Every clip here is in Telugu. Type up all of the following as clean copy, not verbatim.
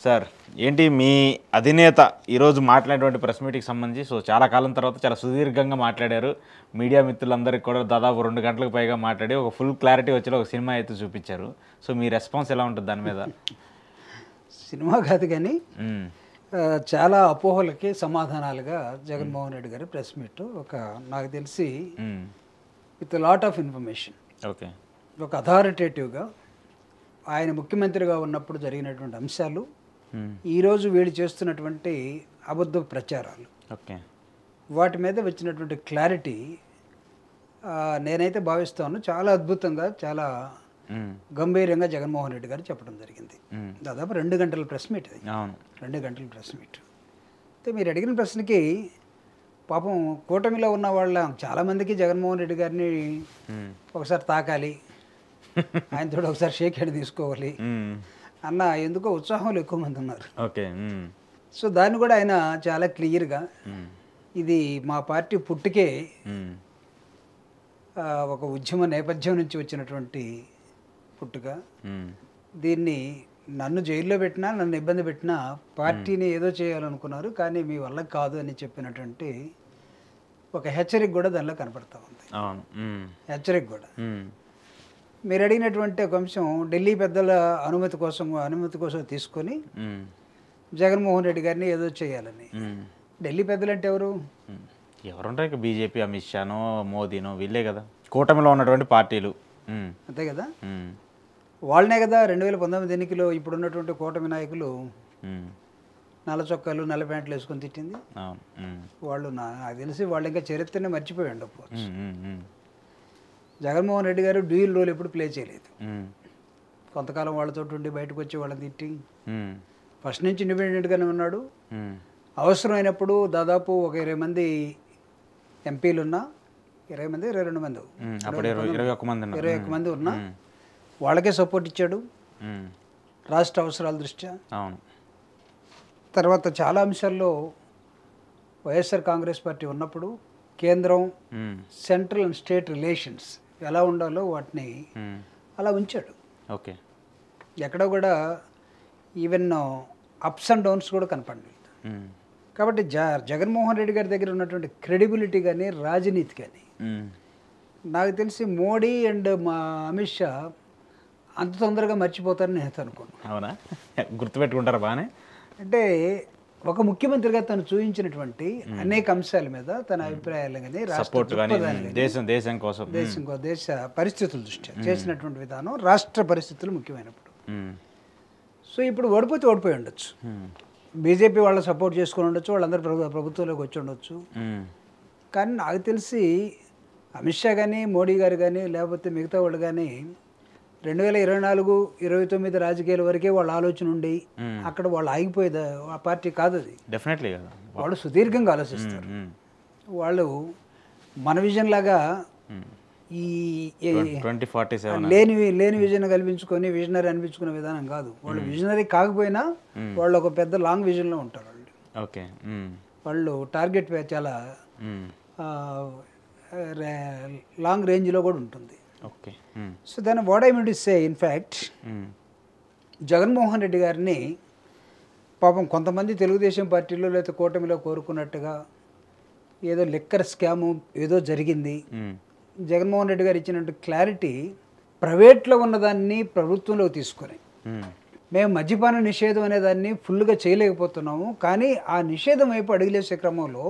సార్ ఏంటి మీ అధినేత ఈరోజు మాట్లాడినటువంటి ప్రెస్ మీట్కి సంబంధించి చాలా కాలం తర్వాత చాలా సుదీర్ఘంగా మాట్లాడారు. మీడియా మిత్రులందరికీ కూడా దాదాపు 2 గంటలకు పైగా మాట్లాడి ఒక ఫుల్ క్లారిటీ వచ్చేలా ఒక సినిమా అయితే చూపించారు. సో మీ రెస్పాన్స్ ఎలా ఉంటుంది దాని మీద? సినిమా కాదు కానీ చాలా అపోహలకి సమాధానాలుగా జగన్మోహన్ రెడ్డి గారి ప్రెస్ మీట్ నాకు తెలిసి with lot of information, okay, ఒక అథారిటేటివ్గా ఆయన ముఖ్యమంత్రిగా ఉన్నప్పుడు జరిగినటువంటి అంశాలు, ఈరోజు వీళ్ళు చేస్తున్నటువంటి అబద్ధ ప్రచారాలు, ఓకే, వాటి మీద వచ్చినటువంటి క్లారిటీ నేనైతే భావిస్తాను చాలా అద్భుతంగా, చాలా గంభీరంగా జగన్మోహన్ రెడ్డి గారు చెప్పడం జరిగింది. దాదాపు 2 గంటల ప్రెస్ మీట్ అది. 2 గంటల ప్రెస్ మీట్. అయితే మీరు అడిగిన ప్రశ్నకి పాపం కూటమిలో ఉన్న వాళ్ళ చాలామందికి జగన్మోహన్ రెడ్డి గారిని ఒకసారి తాకాలి, ఆయనతో ఒకసారి షేక్ హ్యాండ్ తీసుకోవాలి అన్న ఎందుకో ఉత్సాహంలో ఎక్కువ మంది ఉన్నారు. ఓకే. సో దాన్ని కూడా ఆయన చాలా క్లియర్గా, ఇది మా పార్టీ పుట్టుకే ఒక ఉద్యమ నేపథ్యం నుంచి వచ్చినటువంటి పుట్టుక, దీన్ని నన్ను జైల్లో పెట్టినా, నన్ను ఇబ్బంది పెట్టినా పార్టీని ఏదో చేయాలనుకున్నారు, కానీ మీ వల్ల కాదు అని చెప్పినటువంటి ఒక హెచ్చరిక కూడా దానిలో కనపడతా ఉంది. హెచ్చరిక కూడా మీరు అడిగినటువంటి ఒక అంశం ఢిల్లీ పెద్దల అనుమతి కోసం తీసుకొని జగన్మోహన్ రెడ్డి గారిని ఏదో చేయాలని. ఢిల్లీ పెద్దలు అంటే ఎవరుంటారు? ఇక బీజేపీ, అమిత్ షానో, మోదీనో వీళ్ళే కదా, కూటమిలో ఉన్నటువంటి పార్టీలు. అంతే కదా, వాళ్ళనే కదా 2019 ఎన్నికలో ఇప్పుడున్నటువంటి కూటమి నాయకులు నల్ల చొక్కాలు, నల్ల ప్యాంట్లు వేసుకొని తిట్టింది. వాళ్ళు నాకు తెలిసి వాళ్ళు ఇంకా చరిత్రనే మర్చిపోయి ఉండకపోవచ్చు. జగన్మోహన్ రెడ్డి గారు డ్యూయల్ రోల్ ఎప్పుడు ప్లే చేయలేదు. కొంతకాలం వాళ్ళతో ఉండి బయటకు వచ్చి వాళ్ళని తిట్టి ఫస్ట్ నుంచి ఇండిపెండెంట్గానే ఉన్నాడు. అవసరమైనప్పుడు దాదాపు ఒక 20 మంది ఎంపీలు ఉన్నా, 20 మంది 22 మంది 21 మంది ఉన్నా వాళ్ళకే సపోర్ట్ ఇచ్చాడు రాష్ట్ర అవసరాల దృష్ట్యా. తర్వాత చాలా అంశాల్లో వైఎస్ఆర్ కాంగ్రెస్ పార్టీ ఉన్నప్పుడు కేంద్రం, సెంట్రల్ అండ్ స్టేట్ రిలేషన్స్ ఎలా ఉండాలో వాటిని అలా ఉంచాడు. ఓకే, ఎక్కడ కూడా ఈవెన్ అప్స్ అండ్ డౌన్స్ కూడా కనపడలేదు. కాబట్టి జగన్మోహన్ రెడ్డి గారి దగ్గర ఉన్నటువంటి క్రెడిబిలిటీ కానీ, రాజనీతి కానీ నాకు తెలిసి మోడీ అండ్ మా అమిత్ షా అంత తొందరగా మర్చిపోతారని నేను అనుకున్నాను. అవునా? గుర్తుపెట్టుకుంటారా బాగానే? అంటే ఒక ముఖ్యమంత్రిగా తను చూపించినటువంటి అనేక అంశాల మీద తన అభిప్రాయాలు కానీ, దేశ పరిస్థితుల దృష్ట్యా చేసినటువంటి విధానం, రాష్ట్ర పరిస్థితులు ముఖ్యమైనప్పుడు. సో ఇప్పుడు ఓడిపోయి ఉండొచ్చు, బీజేపీ వాళ్ళు సపోర్ట్ చేసుకుని ఉండొచ్చు, వాళ్ళందరూ ప్రభుత్వంలోకి వచ్చి ఉండొచ్చు. కానీ నాకు తెలిసి అమిత్ షా కానీ, మోడీ గారు కానీ, లేకపోతే మిగతా వాళ్ళు కానీ 2024-29 రాజకీయాల వరకే వాళ్ళ ఆలోచన ఉండి అక్కడ వాళ్ళు ఆగిపోయేది ఆ పార్టీ కాదు అది. డెఫినెట్లీ కదా, వాళ్ళు సుదీర్ఘంగా ఆలోచిస్తారు. వాళ్ళు మన విజన్ లాగా ఈ లేని విజన్ కల్పించుకొని విజనరీ అనిపించుకునే విధానం కాదు. వాళ్ళు విజనరీ కాకపోయినా వాళ్ళు ఒక పెద్ద లాంగ్ విజన్లో ఉంటారు. వాళ్ళు ఓకే, వాళ్ళు టార్గెట్ చాలా లాంగ్ రేంజ్లో కూడా ఉంటుంది. ఓకే. సో దాని what I mean to say, in fact Jaganmohan Reddy గారిని పాపం కొంతమంది తెలుగుదేశం పార్టీలో లేదా కూటమిలో కోరుకున్నట్టుగా ఏదో లిక్కర్ స్కాము ఏదో జరిగింది. జగన్మోహన్ రెడ్డి గారు ఇచ్చినట్టు క్లారిటీ ప్రైవేట్లో ఉన్నదాన్ని ప్రభుత్వంలోకి తీసుకొని మేము మద్యపాన నిషేధం అనేదాన్ని ఫుల్గా చేయలేకపోతున్నాము, కానీ ఆ నిషేధం వైపు అడుగులేసే క్రమంలో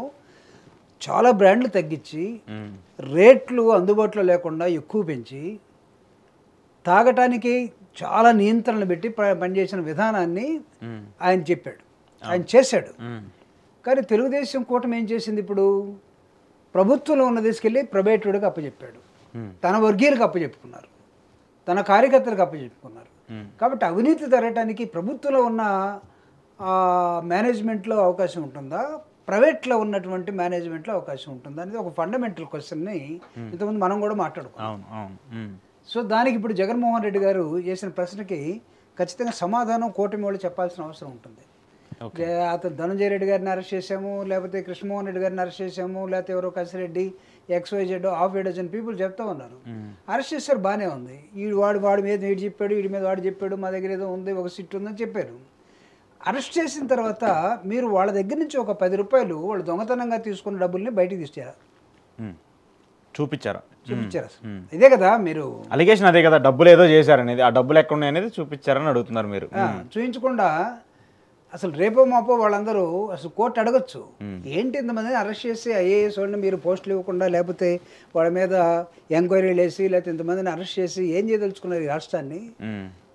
చాలా బ్రాండ్లు తగ్గించి రేట్లు అందుబాటులో లేకుండా ఎక్కువ పెంచి తాగటానికి చాలా నియంత్రణలు పెట్టి పనిచేసిన విధానాన్ని ఆయన చెప్పాడు, ఆయన చేశాడు. కానీ తెలుగుదేశం కూటమి ఏం చేసింది? ఇప్పుడు ప్రభుత్వంలో ఉన్న తీసుకెళ్ళి ప్రైవేటుడికి అప్పచెప్పాడు, తన వర్గీయులకు అప్పచెప్పుకున్నారు, తన కార్యకర్తలకు అప్పచెప్పుకున్నారు. కాబట్టి అవినీతి జరగటానికి ప్రభుత్వంలో ఉన్న మేనేజ్మెంట్లో అవకాశం ఉంటుందా, ప్రైవేట్లో ఉన్నటువంటి మేనేజ్మెంట్లో అవకాశం ఉంటుందా అనేది ఒక ఫండమెంటల్ క్వశ్చన్ని ఇంతకుముందు మనం కూడా మాట్లాడుకున్నాం. సో దానికి ఇప్పుడు జగన్మోహన్ రెడ్డి గారు చేసిన ప్రశ్నకి ఖచ్చితంగా సమాధానం కూటమి వాళ్ళు చెప్పాల్సిన అవసరం ఉంటుంది. అతను ధనంజయ రెడ్డి గారిని అరెస్ట్ చేసాము, లేకపోతే కృష్ణమోహన్ రెడ్డి గారిని అరెస్ట్ చేసాము, లేకపోతే ఎవరో Kasireddy, XYZ half a dozen people చెప్తా ఉన్నారు. అరెస్ట్ చేస్తారు, బాగానే ఉంది. వాడి మీద వీడు చెప్పాడు, వీడి మీద వాడు చెప్పాడు, మా దగ్గర ఏదో ఉంది, ఒక సిట్ ఉందని చెప్పారు. అరెస్ట్ చేసిన తర్వాత మీరు వాళ్ళ దగ్గర నుంచి ఒక 10 రూపాయలు వాళ్ళు దొంగతనంగా తీసుకున్న డబ్బుల్ని బయటికి తీసారు, చూపించారా? చూపించారు. అసలు ఇదే కదా మీరు అలిగేషన్, అదే కదా, డబ్బులు ఏదో చేశారనేది, ఆ డబ్బులు ఎక్కడ ఉన్నాయి అనేది చూపించారని అడుగుతున్నారు మీరు. చూపించకుండా అసలు రేపో మాపో వాళ్ళందరూ అసలు కోర్టు అడగచ్చు, ఏంటి ఇంతమందిని అరెస్ట్ చేసి ఐఏఎస్ వాళ్ళని మీరు పోస్టులు ఇవ్వకుండా, లేకపోతే వాళ్ళ మీద ఎంక్వైరీలు వేసి, లేకపోతే ఇంతమందిని అరెస్ట్ చేసి ఏం చేయదలుచుకున్నారు ఈ రాష్ట్రాన్ని?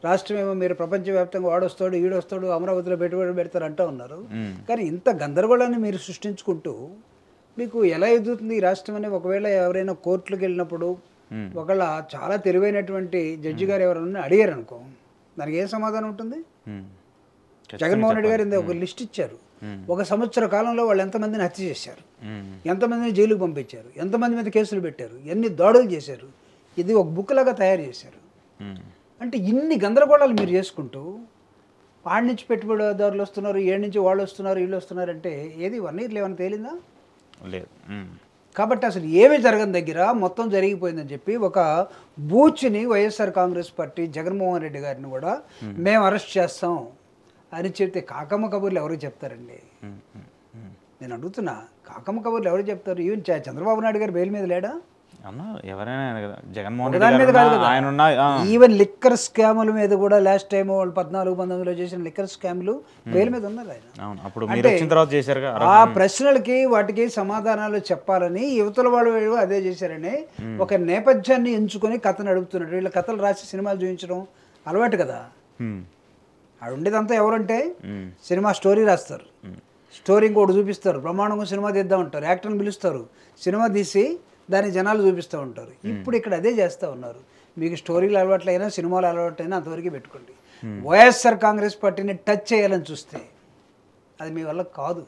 రాష్ట్రం ఏమో మీరు ప్రపంచవ్యాప్తంగా వాడొస్తాడు ఈడొస్తాడు అమరావతిలో పెట్టుబడి పెడతారు అంటూ ఉన్నారు. కానీ ఇంత గందరగోళాన్ని మీరు సృష్టించుకుంటూ మీకు ఎలా ఎదుగుతుంది ఈ రాష్ట్రం అని ఒకవేళ ఎవరైనా కోర్టులకు వెళ్ళినప్పుడు ఒకవేళ చాలా తెలివైనటువంటి జడ్జి గారు ఎవరైనా అడిగారు అనుకో, దానికి ఏ సమాధానం ఉంటుంది? జగన్మోహన్ రెడ్డి గారు ఒక లిస్ట్ ఇచ్చారు, 1 సంవత్సర కాలంలో వాళ్ళు ఎంతమందిని హత్య చేశారు, ఎంతమందిని జైలుకు పంపించారు, ఎంతమంది మీద కేసులు పెట్టారు, ఎన్ని దాడులు చేశారు, ఇది ఒక బుక్ లాగా తయారు చేశారు. అంటే ఇన్ని గందరగోళాలు మీరు చేసుకుంటూ ఆడి నుంచి పెట్టుబడిదారులు వస్తున్నారు, ఏడు నుంచి వాళ్ళు వస్తున్నారు, వీళ్ళు వస్తున్నారు అంటే ఏది 1 ఇయర్లో ఏమైనా తేలిందా? లేదు. కాబట్టి అసలు ఏమీ జరగని దగ్గర మొత్తం జరిగిపోయిందని చెప్పి ఒక బూచ్ని వైఎస్ఆర్ కాంగ్రెస్ పార్టీ జగన్మోహన్ రెడ్డి గారిని కూడా మేము అరెస్ట్ చేస్తాం అని చెప్తే కాకమ్మ కబుర్లు ఎవరికి చెప్తారండి? నేను అడుగుతున్నా, కాకమ్మ కబుర్లు ఎవరు చెప్తారు? ఈవెన్ చంద్రబాబు నాయుడు గారు బెయిల్ మీద లేడా? ఎవరైనా జగన్మోహన్ రెడ్డి ఈవెన్ లిక్కర్ స్కాముల మీద కూడా లాస్ట్ టైం వాళ్ళు 14-19లో చేసిన లిక్కర్ స్కాములు బెయిల్ మీద ఉన్నారు ఆయన. ఆ ప్రశ్నలకి వాటికి సమాధానాలు చెప్పాలని యువతల వాళ్ళు అదే చేశారని ఒక నేపథ్యాన్ని ఎంచుకొని కథ నడుపుతున్నాడు. వీళ్ళ కథలు రాసి సినిమాలు చూపించడం అలవాటు కదా. ఆడు ఉండేదంతా ఎవరంటే సినిమా స్టోరీ రాస్తారు, స్టోరీ ఇంకోటి చూపిస్తారు, బ్రహ్మాండంగా సినిమా తీద్దాం ఉంటారు, యాక్టర్ని పిలుస్తారు, సినిమా తీసి దాన్ని జనాలు చూపిస్తూ ఉంటారు. ఇప్పుడు ఇక్కడ అదే చేస్తూ ఉన్నారు. మీకు స్టోరీలు అలవాట్లైనా సినిమాలు అలవాట్లైనా అంతవరకు పెట్టుకోండి. వైఎస్ఆర్ కాంగ్రెస్ పార్టీని టచ్ చేయాలని చూస్తే అది మీ వల్ల కాదు.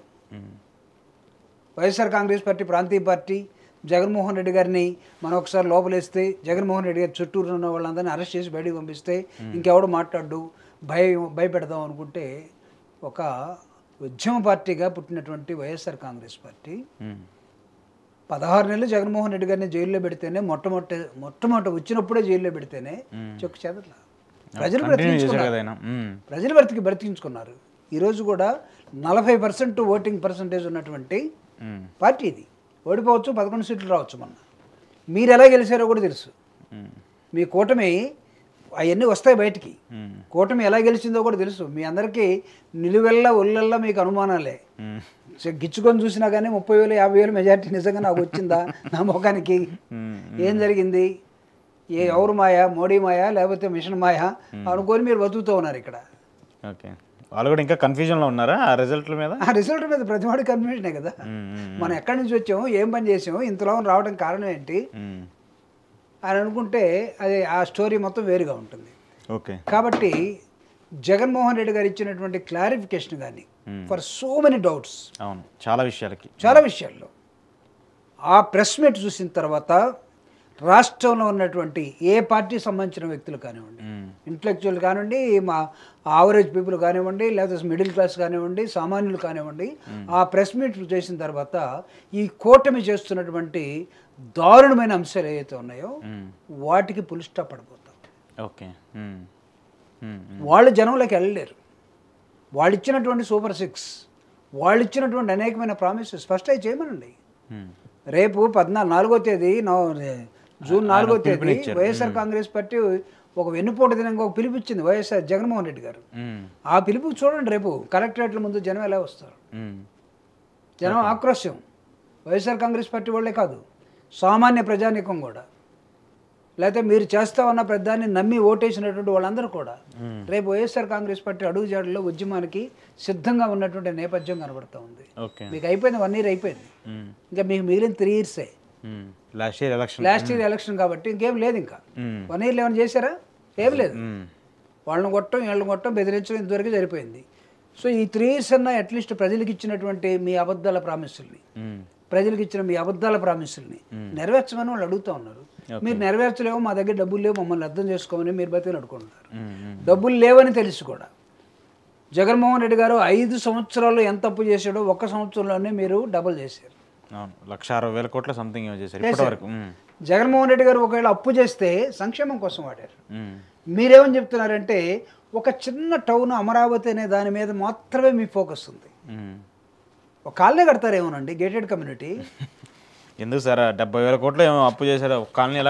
వైఎస్ఆర్ కాంగ్రెస్ పార్టీ ప్రాంతీయ పార్టీ. జగన్మోహన్ రెడ్డి గారిని మనం ఒకసారి లోపలేస్తే, జగన్మోహన్ రెడ్డి గారి చుట్టూరు ఉన్న వాళ్ళందరినీ అరెస్ట్ చేసి బయటికి పంపిస్తే ఇంకెవడు మాట్లాడు, భయపెడదాం అనుకుంటే ఒక ఉద్యమ పార్టీగా పుట్టినటువంటి వైఎస్ఆర్ కాంగ్రెస్ పార్టీ 16 నెలలు జగన్మోహన్ రెడ్డి గారిని జైల్లో పెడితేనే మొట్టమొదటి వచ్చినప్పుడే జైల్లో పెడితేనే చెక్కు చెదట్లా ప్రజలు బ్రతికించుకున్నారు. ఈరోజు కూడా 40% ఓటింగ్ పర్సంటేజ్ ఉన్నటువంటి పార్టీ ఇది. ఓడిపోవచ్చు, 11 సీట్లు రావచ్చు. మొన్న మీరు ఎలా గెలిచారో కూడా తెలుసు. మీ కూటమి అవన్నీ వస్తాయి బయటికి. కూటమి ఎలా గెలిచిందో కూడా తెలుసు. మీ అందరికీ నిలువెల్లా ఒళ్ళల్లా మీకు అనుమానాలే. గిచ్చుకొని చూసినా కానీ 30,000 50,000 మెజార్టీ నిజంగా నాకు వచ్చిందా నా ముఖానికి? ఏం జరిగింది? ఎవరు మాయా, మోడీ మాయా లేకపోతే మిషన్ మాయా అనుకొని మీరు బతుకుతూ ఉన్నారు ఇక్కడ. ఓకే, వాళ్ళు కూడా ఇంకా కన్ఫ్యూజన్లో ఉన్నారా ఆ రిజల్ట్ మీద? ఆ రిజల్ట్ మీద ప్రతి వాడి కన్ఫ్యూజనే కదా. మనం ఎక్కడి నుంచి వచ్చాము, ఏం పని చేసాము, ఇంతలో రావడం కారణం ఏంటి అని అనుకుంటే అది ఆ స్టోరీ మొత్తం వేరుగా ఉంటుంది. ఓకే, కాబట్టి జగన్మోహన్ రెడ్డి గారు ఇచ్చినటువంటి క్లారిఫికేషన్ కానీ ఫర్ సో మెనీ డౌట్స్, అవును, చాలా విషయాల్లో ఆ ప్రెస్ మీట్ చూసిన తర్వాత రాష్ట్రంలో ఉన్నటువంటి ఏ పార్టీ సంబంధించిన వ్యక్తులు కానివ్వండి, ఇంటలెక్చువల్ కానివ్వండి, మా యావరేజ్ పీపుల్ కానివ్వండి, లేకపోతే మిడిల్ క్లాస్ కానివ్వండి, సామాన్యులు కానివ్వండి, ఆ ప్రెస్ మీట్ చేసిన తర్వాత ఈ కూటమి చేస్తున్నటువంటి దారుణమైన అంశాలు ఏవైతే ఉన్నాయో వాటికి పుల్ స్టాప్ పడిపోతాం. ఓకే, వాళ్ళు జనంలోకి వెళ్ళలేరు. వాళ్ళు ఇచ్చినటువంటి సూపర్ 6, వాళ్ళు ఇచ్చినటువంటి అనేకమైన ప్రామిసెస్ ఫస్ట్ అవి చేయమనండి. రేపు 4వ తేదీ జూన్ 4వ తేదీ వైఎస్ఆర్ కాంగ్రెస్ పార్టీ ఒక వెన్నుపోటు దినంగా ఒక పిలుపు ఇచ్చింది వైఎస్ఆర్ జగన్మోహన్ రెడ్డి గారు. ఆ పిలుపు చూడండి, రేపు కలెక్టరేట్ల ముందు జనం ఎలా వస్తారు. జనం ఆక్రోశం వైఎస్ఆర్ కాంగ్రెస్ పార్టీ వాళ్ళే కాదు, సామాన్య ప్రజానీకం కూడా, లేకపోతే మీరు చేస్తా ఉన్న పెద్దాన్ని నమ్మి ఓటేసినటువంటి వాళ్ళందరూ కూడా రేపు వైఎస్ఆర్ కాంగ్రెస్ పార్టీ అడుగుజాడల్లో ఉద్యమానికి సిద్ధంగా ఉన్నటువంటి నేపథ్యం కనబడుతూ ఉంది. మీకు అయిపోయింది, 1 ఇయర్ అయిపోయింది, ఇంకా మీకు మిగిలిన 3 ఇయర్సే. లాస్ట్ ఇయర్ ఎలక్షన్ కాబట్టి ఇంకేం లేదు. ఇంకా 1 ఇయర్లో ఏమైనా చేశారా? ఏం లేదు. వాళ్ళని కొట్టడం, వీళ్ళని కొట్టడం, బెదిరించడం ఇంతవరకు సరిపోయింది. సో ఈ 3 ఇయర్స్ అన్నా అట్లీస్ట్ ప్రజలకు ఇచ్చినటువంటి మీ అబద్ధాల ప్రామిసుల్ని, ప్రజలకు ఇచ్చిన మీ అబద్ధాల ప్రామిసుల్ని నెరవేర్చమని వాళ్ళు అడుగుతూ ఉన్నారు. మీరు నెరవేర్చలేవు, మా దగ్గర డబ్బులు లేవు, మమ్మల్ని అర్థం చేసుకోమని మీరు బతిని అడుకుంటున్నారు. డబ్బులు లేవని తెలిసి కూడా జగన్మోహన్ రెడ్డి గారు 5 సంవత్సరాల్లో ఎంత అప్పు చేశాడో 1 సంవత్సరంలోనే మీరు డబుల్ చేశారు. 1,60,000 కోట్ల సంథింగ్ చేశారు. జగన్మోహన్ రెడ్డి గారు ఒకవేళ అప్పు చేస్తే సంక్షేమం కోసం వాడారు. మీరేమని చెప్తున్నారంటే ఒక చిన్న టౌన్ అమరావతి అనే దాని మీద మాత్రమే మీ ఫోకస్ ఉంది. ఒక కాలనీ కడతారేమోనండి, గేటెడ్ కమ్యూనిటీ. ఎందుకు సార్ 70,000 కోట్లు ఏమో అప్పు చేశారు, ఒక కాలనీ ఎలా